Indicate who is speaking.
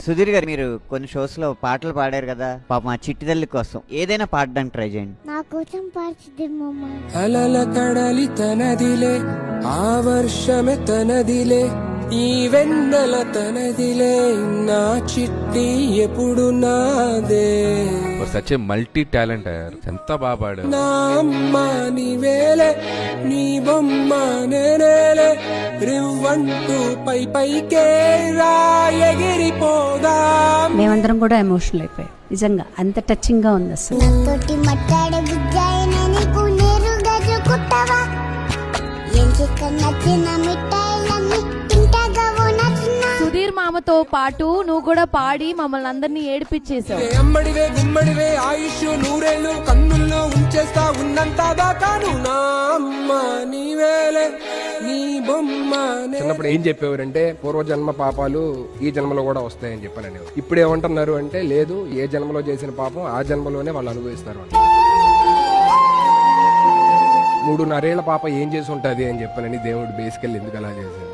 Speaker 1: సుధీర్ గారు, మీరు కొన్ని షోస్ లో పాటలు పాడారు కదా, పాప మా చిట్టి తల్లి కోసం ఏదైనా పాడడానికి ట్రై చేయండి.
Speaker 2: నా కోసం పాడుచుద్దేమమ్మా.
Speaker 3: అలల కడలి తనదిలే, ఆ వర్షమే తనదిలే, ఈ వెన్నెల తనదిలే, నా చిట్టి ఎప్పుడు నాదే.
Speaker 4: సచ్ ఏ మల్టీ టాలెంట్ అయ్యారు, ఎంత బాగా పాడారు.
Speaker 3: నా అమ్మ నీవేలే, నీ బొమ్మ నేనేలే, రివ్వంటూ పై పైకే ఎగిరిపోదా.
Speaker 5: మేమందరం కూడా ఎమోషనల్ అయిపోయాం, నిజంగా అంత టచింగ్ గా ఉంది అసలు.
Speaker 2: నాతోటి మాట్లాడే బుజ్జాయిన నీకు నేరు గజుకుట్టవా, ఏం చిక్క నచ్చిన మిఠాయిలన్నీ తింటాగా నచ్చిన.
Speaker 6: సుధీర్ మామతో పాటు నువ్వు కూడా పాడి మమ్మల్ని అందరినీ ఏడిపించేసావు.
Speaker 3: అమ్మడివే గుమ్మడివే ఆయుష్ నూరేళ్ళు కన్నుల్లో ఉంచేస్తా ఉన్నంత దాకాను. నా అమ్మ నీవేలే, నీ బొమ్మ. చిన్నప్పుడు ఏం చెప్పేవారంటే పూర్వజన్మ పాపాలు ఈ జన్మలో కూడా వస్తాయని చెప్పాను. ఇప్పుడు ఏమంటున్నారు అంటే లేదు, ఏ జన్మలో చేసిన పాపం ఆ జన్మలోనే వాళ్ళు అనుభవిస్తారు. 3.5 ఏళ్ల పాప ఏం చేసి ఉంటది అని చెప్పానని దేవుడు బేసికల్ ఎందుకు అలా చేశారు.